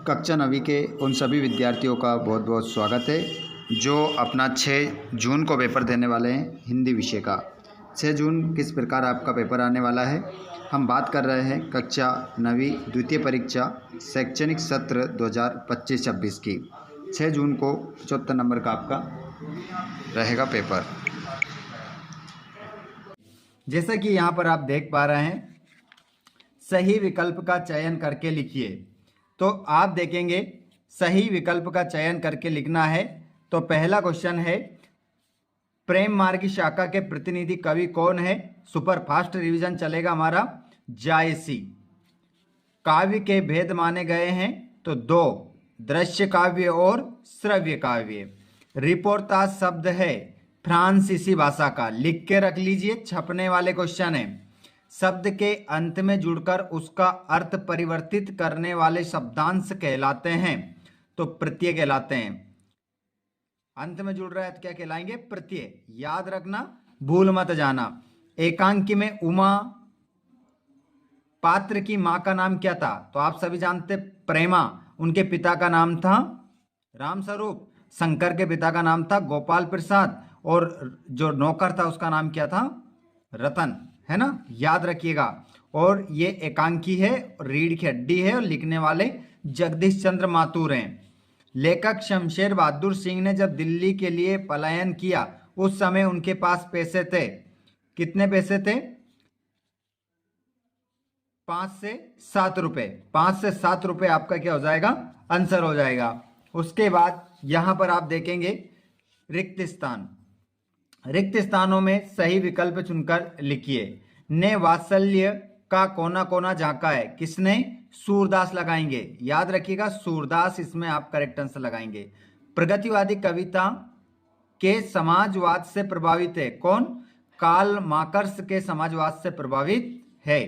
कक्षा 9वीं के उन सभी विद्यार्थियों का बहुत बहुत स्वागत है जो अपना 6 जून को पेपर देने वाले हैं हिंदी विषय का। 6 जून किस प्रकार आपका पेपर आने वाला है, हम बात कर रहे हैं कक्षा 9वीं द्वितीय परीक्षा शैक्षणिक सत्र 2025-26 की। 6 जून को 75 नंबर का आपका रहेगा पेपर। जैसा कि यहाँ पर आप देख पा रहे हैं, सही विकल्प का चयन करके लिखिए। तो आप देखेंगे सही विकल्प का चयन करके लिखना है। तो पहला क्वेश्चन है, प्रेम मार्ग शाखा के प्रतिनिधि कवि कौन है? सुपर फास्ट रिवीजन चलेगा हमारा। जायसी। काव्य के भेद माने गए हैं तो 2, दृश्य काव्य और श्रव्य काव्य। रिपोर्ताज शब्द है फ्रांसीसी भाषा का, लिख के रख लीजिए, छपने वाले क्वेश्चन है। शब्द के अंत में जुड़कर उसका अर्थ परिवर्तित करने वाले शब्दांश कहलाते हैं तो प्रत्यय कहलाते हैं। अंत में जुड़ रहा है तो क्या कहलाएंगे? प्रत्यय। याद रखना, भूल मत जाना। एकांकी में उमा पात्र की मां का नाम क्या था? तो आप सभी जानते प्रेमा। उनके पिता का नाम था रामस्वरूप। शंकर के पिता का नाम था गोपाल प्रसाद और जो नौकर था उसका नाम क्या था? रतन, है ना, याद रखिएगा। और ये एकांकी है, रीढ़ की हड्डी है और लिखने वाले जगदीश चंद्र माथुर हैं। लेखक शमशेर बहादुर सिंह ने जब दिल्ली के लिए पलायन किया उस समय उनके पास पैसे थे। कितने पैसे थे? 5 से 7 रुपए। 5 से 7 रुपए आपका क्या हो जाएगा? आंसर हो जाएगा। उसके बाद यहां पर आप देखेंगे रिक्त स्थान। रिक्त स्थानों में सही विकल्प चुनकर लिखिए। ने वात्सल्य का कोना कोना झांका है, किसने? सूरदास लगाएंगे। याद रखिएगा, सूरदास इसमें आप करेक्ट आंसर लगाएंगे। प्रगतिवादी कविता के समाजवाद से प्रभावित है, कौन? कार्ल मार्क्स के समाजवाद से प्रभावित है।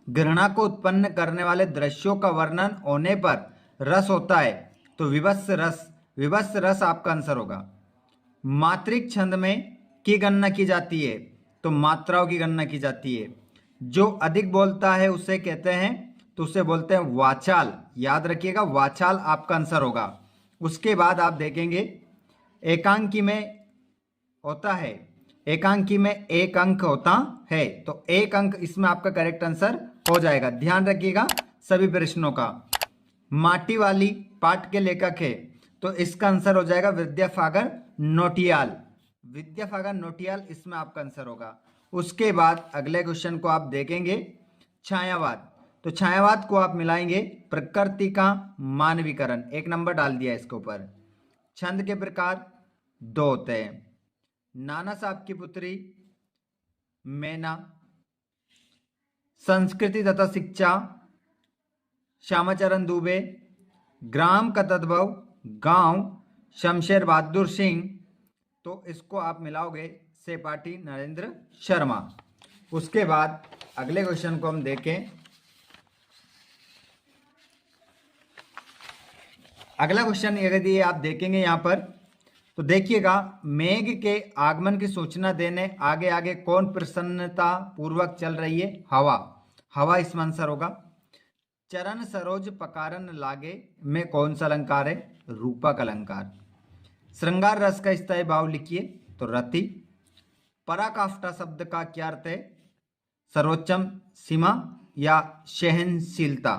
घृणा को उत्पन्न करने वाले दृश्यों का वर्णन होने पर रस होता है तो विभत्स रस। विभत्स रस आपका आंसर होगा। मात्रिक छंद में की गणना की जाती है तो मात्राओं की गणना की जाती है। जो अधिक बोलता है उसे कहते हैं तो उसे बोलते हैं वाचाल। याद रखिएगा, वाचाल आपका आंसर होगा। उसके बाद आप देखेंगे एकांकी में होता है, एकांकी में एक अंक होता है तो एक अंक इसमें आपका करेक्ट आंसर हो जाएगा। ध्यान रखिएगा सभी प्रश्नों का। माटी वाली पाठ के लेखक है तो इसका आंसर हो जाएगा विद्यासागर नौटियाल। विद्यासागर नौटियाल इसमें आपका आंसर होगा। उसके बाद अगले क्वेश्चन को आप देखेंगे, छायावाद। तो छायावाद को आप मिलाएंगे प्रकृति का मानवीकरण। 1 नंबर डाल दिया इसके ऊपर। छंद के प्रकार 2 होते हैं। नाना साहब की पुत्री मैना। संस्कृति तथा शिक्षा श्यामाचरण दुबे। ग्राम का तद्भव गांव शमशेर बहादुर सिंह। तो इसको आप मिलाओगे सेपाटी नरेंद्र शर्मा। उसके बाद अगले क्वेश्चन को हम देखें। अगला क्वेश्चन यदि आप देखेंगे यहां पर तो देखिएगा, मेघ के आगमन की सूचना देने आगे आगे कौन प्रसन्नता पूर्वक चल रही है? हवा। हवा इसमें आंसर होगा। चरण सरोज पकारन लागे में कौन सा अलंकार है? रूपक अलंकार। श्रृंगार रस का स्थायी भाव लिखिए तो रति। पराकाष्ठा शब्द का क्या अर्थ है? सर्वोच्चम सीमा या सहनशीलता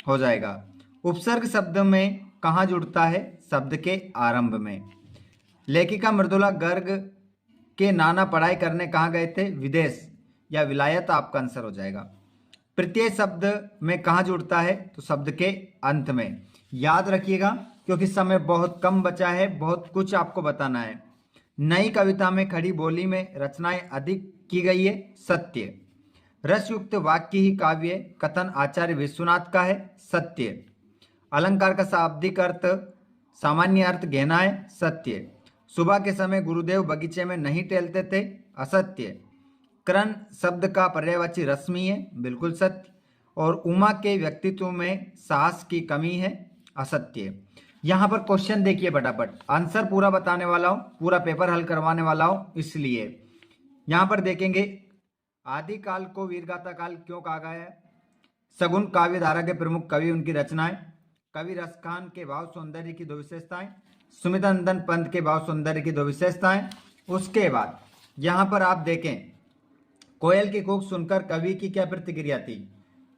हो जाएगा। उपसर्ग शब्द में कहाँ जुड़ता है? शब्द के आरंभ में। लेखिका मृदुला गर्ग के नाना पढ़ाई करने कहाँ गए थे? विदेश या विलायत आपका आंसर हो जाएगा। प्रत्यय शब्द में कहाँ जुड़ता है? तो शब्द के अंत में। याद रखिएगा क्योंकि समय बहुत कम बचा है, बहुत कुछ आपको बताना है। नई कविता में खड़ी बोली में रचनाएं अधिक की गई है, सत्य। रसयुक्त वाक्य ही काव्य कथन आचार्य विश्वनाथ का है, सत्य। अलंकार का शाब्दिक अर्थ सामान्य अर्थ गहना है, सत्य। सुबह के समय गुरुदेव बगीचे में नहीं टहलते थे, असत्य। करण शब्द का पर्यायवाची रश्मि है, बिल्कुल सत्य। और उमा के व्यक्तित्व में साहस की कमी है, असत्य। यहां पर क्वेश्चन देखिए फटाफट, आंसर पूरा बताने वाला हूं, पूरा पेपर हल करवाने वाला हूं, इसलिए यहां पर देखेंगे आदिकाल को वीरगाथा काल क्यों कहा गया है? सगुन काव्य धारा के प्रमुख कवि, उनकी रचनाएं। कवि रस खान के भाव सौंदर्य की 2 विशेषताएं, सुमितनंदन पंत के भाव सौंदर्य की 2 विशेषताएं। उसके बाद यहां पर आप देखें, कोयल की कूक सुनकर कवि की क्या प्रतिक्रिया थी,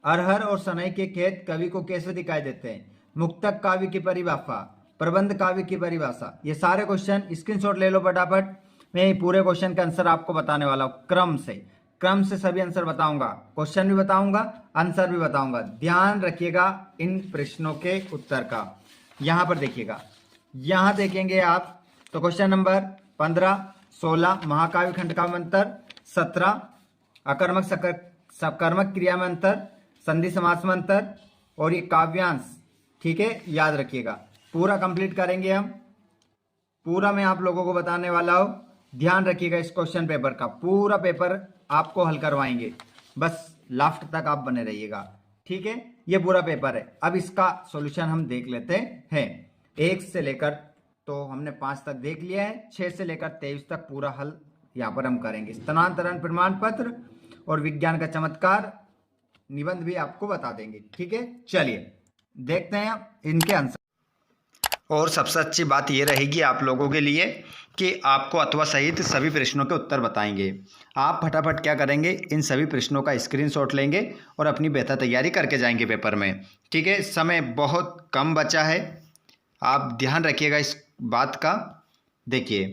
अरहर और सनई के खेत कवि को कैसे दिखाई देते हैं, मुक्तक काव्य की परिभाषा, प्रबंध काव्य की परिभाषा। ये सारे क्वेश्चन स्क्रीनशॉट ले लो फटाफट। मैं ये पूरे क्वेश्चन का आंसर आपको बताने वाला हूं, क्रम से सभी आंसर बताऊंगा, क्वेश्चन भी बताऊंगा, आंसर भी बताऊंगा। ध्यान रखिएगा इन प्रश्नों के उत्तर का। यहां पर देखिएगा, यहां देखेंगे आप तो क्वेश्चन नंबर 15, 16 महाकाव्य खंड का अंतर, 17 अकर्मक सकर्मक क्रिया में अंतर, संधि समास में अंतर, और ये काव्यांश। ठीक है, याद रखिएगा, पूरा कंप्लीट करेंगे हम, पूरा मैं आप लोगों को बताने वाला हूं। ध्यान रखिएगा, इस क्वेश्चन पेपर का पूरा पेपर आपको हल करवाएंगे, बस लास्ट तक आप बने रहिएगा। ठीक है, ये पूरा पेपर है। अब इसका सॉल्यूशन हम देख लेते हैं। 1 से लेकर तो हमने 5 तक देख लिया है, 6 से लेकर 23 तक पूरा हल यहाँ पर हम करेंगे। स्थानांतरण प्रमाण पत्र और विज्ञान का चमत्कार निबंध भी आपको बता देंगे। ठीक है, चलिए देखते हैं इनके आंसर। और सबसे अच्छी बात यह रहेगी आप लोगों के लिए कि आपको अथवा सहित सभी प्रश्नों के उत्तर बताएंगे। आप फटाफट क्या करेंगे, इन सभी प्रश्नों का स्क्रीनशॉट लेंगे और अपनी बेहतर तैयारी करके जाएंगे पेपर में। ठीक है, समय बहुत कम बचा है, आप ध्यान रखिएगा इस बात का। देखिए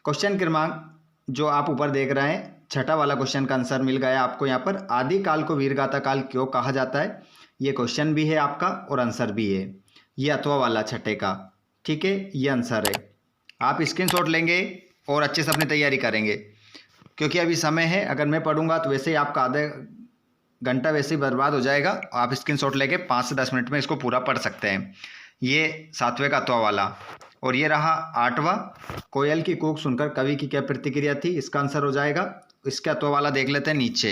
क्वेश्चन क्रमांक जो आप ऊपर देख रहे हैं, छठा वाला क्वेश्चन का आंसर मिल गया आपको यहाँ पर। आदि काल को वीरगाथा काल क्यों कहा जाता है, ये क्वेश्चन भी है आपका और आंसर भी है, ये अथवा वाला छठे का। ठीक है, ये आंसर है। आप स्क्रीनशॉट लेंगे और अच्छे से अपनी तैयारी करेंगे, क्योंकि अभी समय है, अगर मैं पढ़ूंगा तो वैसे ही आपका आधे घंटा वैसे ही बर्बाद हो जाएगा। आप स्क्रीनशॉट लेके 5 से 10 मिनट में इसको पूरा पढ़ सकते हैं। ये 7वें का अथवा वाला, और ये रहा 8वां, कोयल की कूक सुनकर कवि की क्या प्रतिक्रिया थी, इसका आंसर हो जाएगा। इसका अथवा वाला देख लेते हैं नीचे।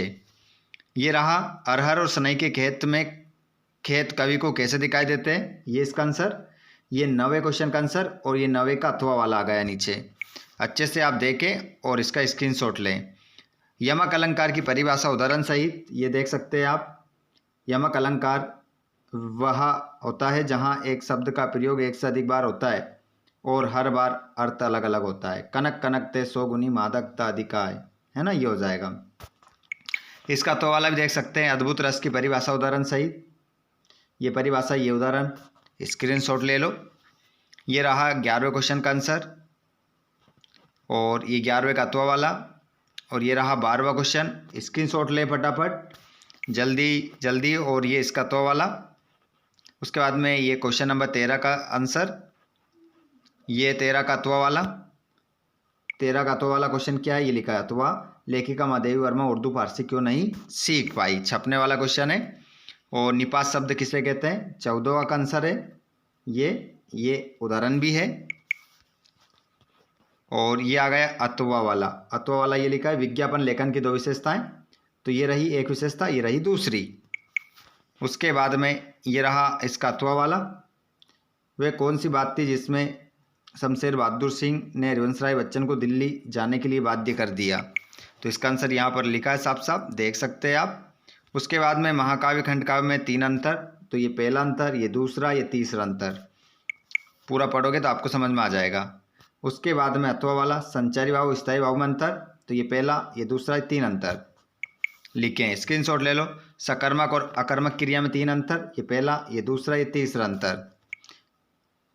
ये रहा अरहर और सनई के खेत कवि को कैसे दिखाई देते हैं, ये इसका आंसर। ये 9वें क्वेश्चन का आंसर, और ये 9वें का अथवा वाला आ गया नीचे। अच्छे से आप देखें और इसका स्क्रीनशॉट लें। यमक अलंकार की परिभाषा उदाहरण सहित ये देख सकते हैं आप। यमक अलंकार वह होता है जहाँ एक शब्द का प्रयोग एक से अधिक बार होता है और हर बार अर्थ अलग अलग होता है। कनक कनकते सौ गुनी मादकता अधिकाय, है ना, ये हो जाएगा। इसका तो वाला भी देख सकते हैं, अद्भुत रस की परिभाषा उदाहरण सहित, ये परिभाषा, ये उदाहरण, स्क्रीनशॉट ले लो। ये रहा 11वें क्वेश्चन का आंसर, और ये 11वें का अथवा वाला, और ये रहा 12वां क्वेश्चन। स्क्रीनशॉट ले फटाफट, जल्दी जल्दी। और ये इसका अथवा वाला। उसके बाद में ये क्वेश्चन नंबर 13 का आंसर, ये 13 का अथवा वाला। 13 का अथवा वाला क्वेश्चन क्या है, ये लिखा है अथवा लेखिका महादेवी वर्मा उर्दू फारसी क्यों नहीं सीख पाई, छपने वाला क्वेश्चन है। और निपात शब्द किसे कहते हैं, 14वां का आंसर है। ये उदाहरण भी है। और ये आ गया अथवा वाला। अथवा वाला ये लिखा है विज्ञापन लेखन की 2 विशेषताएं, तो ये रही एक विशेषता, ये रही दूसरी। उसके बाद में ये रहा इसका अथवा वाला। वह कौन सी बात थी जिसमें शमशेर बहादुर सिंह ने हरिवंश राय बच्चन को दिल्ली जाने के लिए बाध्य कर दिया, तो इसका आंसर यहाँ पर लिखा है, साफ साफ देख सकते हैं आप। उसके बाद में महाकाव्य खंड काव्य में 3 अंतर, तो ये पहला अंतर, ये दूसरा, ये तीसरा अंतर। पूरा पढ़ोगे तो आपको समझ में आ जाएगा। उसके बाद में अथवा वाला, संचारी भाव स्थायी भाव में अंतर, तो ये पहला, ये दूसरा, ये 3 अंतर लिखे, स्क्रीनशॉट ले लो। सकर्मक और अकर्मक क्रिया में 3 अंतर, ये पहला, ये दूसरा, ये तीसरा अंतर।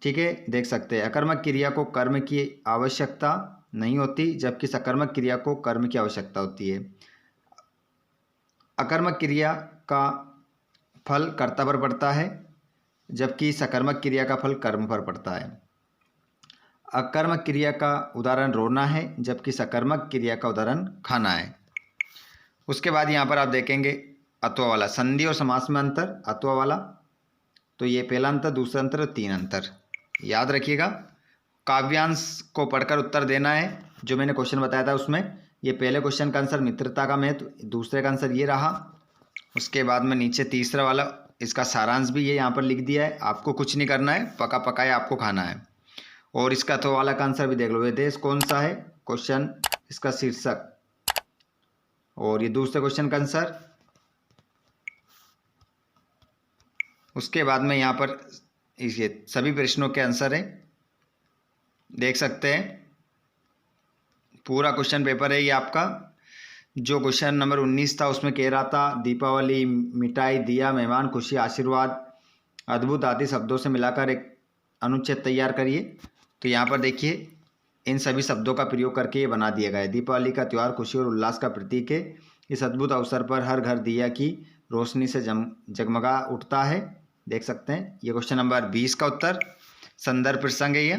ठीक है, देख सकते हैं। अकर्मक क्रिया को कर्म की आवश्यकता नहीं होती, जबकि सकर्मक क्रिया को कर्म की आवश्यकता होती है। अकर्मक क्रिया का फल कर्ता पर पड़ता है, जबकि सकर्मक क्रिया का फल कर्म पर पड़ता है। अकर्मक क्रिया का उदाहरण रोना है, जबकि सकर्मक क्रिया का उदाहरण खाना है। उसके बाद यहाँ पर आप देखेंगे अथवा वाला, संधि और समास में अंतर, अथवा वाला, तो ये पहला अंतर, दूसरा अंतर, 3 अंतर याद रखिएगा। काव्यांश को पढ़कर उत्तर देना है, जो मैंने क्वेश्चन बताया था उसमें। ये पहले क्वेश्चन का आंसर मित्रता का महत्व, दूसरे का आंसर ये रहा। उसके बाद में नीचे तीसरा वाला, इसका सारांश भी ये यहाँ पर लिख दिया है। आपको कुछ नहीं करना है, पका पकाया आपको खाना है। और इसका तो वाला का आंसर भी देख लो, वह देश कौन सा है, क्वेश्चन इसका शीर्षक, और ये दूसरे क्वेश्चन का आंसर। उसके बाद में यहाँ पर ये सभी प्रश्नों के आंसर है, देख सकते हैं। पूरा क्वेश्चन पेपर है ये आपका। जो क्वेश्चन नंबर 19 था उसमें कह रहा था दीपावली, मिठाई, दिया, मेहमान, खुशी, आशीर्वाद, अद्भुत आदि शब्दों से मिलाकर एक अनुच्छेद तैयार करिए। तो यहाँ पर देखिए इन सभी शब्दों का प्रयोग करके ये बना दिया गया है। दीपावली का त्यौहार खुशी और उल्लास का प्रतीक है। इस अद्भुत अवसर पर हर घर दिया की रोशनी से जगमगा उठता है, देख सकते हैं। ये क्वेश्चन नंबर 20 का उत्तर संदर्भ प्रसंग है ये।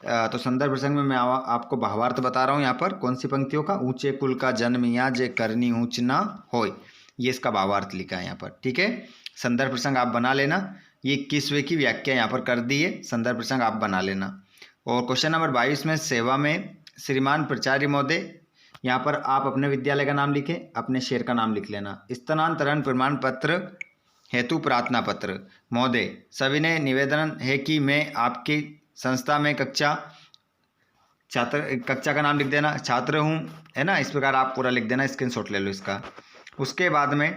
तो संदर्भ प्रसंग में मैं आपको भावार्थ बता रहा हूँ यहाँ पर कौन सी पंक्तियों का। ऊंचे कुल का जन्म या जे करनी ऊंच ना होय, ये इसका भावार्थ लिखा है यहाँ पर, ठीक है। संदर्भ प्रसंग आप बना लेना। ये 21वें की व्याख्या यहाँ पर कर दी है, संदर्भ प्रसंग आप बना लेना। और क्वेश्चन नंबर 22 में सेवा में श्रीमान प्राचार्य महोदय, यहाँ पर आप अपने विद्यालय का नाम लिखें, अपने शहर का नाम लिख लेना। स्थानांतरण प्रमाण पत्र हेतु प्रार्थना पत्र। महोदय सभी ने निवेदन है कि मैं आपकी संस्था में कक्षा का नाम लिख देना, छात्र हूँ, है ना। इस प्रकार आप पूरा लिख देना, स्क्रीनशॉट ले लो इसका। उसके बाद में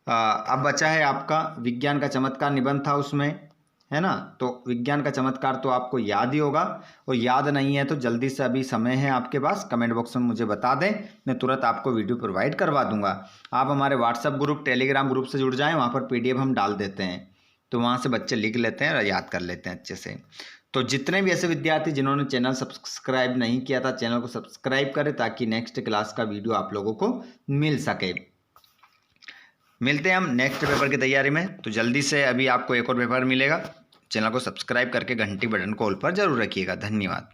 अब बचा है आपका विज्ञान का चमत्कार निबंध था उसमें, है ना। तो विज्ञान का चमत्कार तो आपको याद ही होगा, और याद नहीं है तो जल्दी से अभी समय है आपके पास, कमेंट बॉक्स में मुझे बता दें, मैं तुरंत आपको वीडियो प्रोवाइड करवा दूंगा। आप हमारे व्हाट्सएप ग्रुप, टेलीग्राम ग्रुप से जुड़ जाएं, वहाँ पर PDF हम डाल देते हैं, तो वहाँ से बच्चे लिख लेते हैं और याद कर लेते हैं अच्छे से। तो जितने भी ऐसे विद्यार्थी जिन्होंने चैनल सब्सक्राइब नहीं किया था, चैनल को सब्सक्राइब करें ताकि नेक्स्ट क्लास का वीडियो आप लोगों को मिल सके। मिलते हैं हम नेक्स्ट पेपर की तैयारी में। तो जल्दी से अभी आपको एक और पेपर मिलेगा। चैनल को सब्सक्राइब करके घंटी बटन को ऑल पर जरूर रखिएगा। धन्यवाद।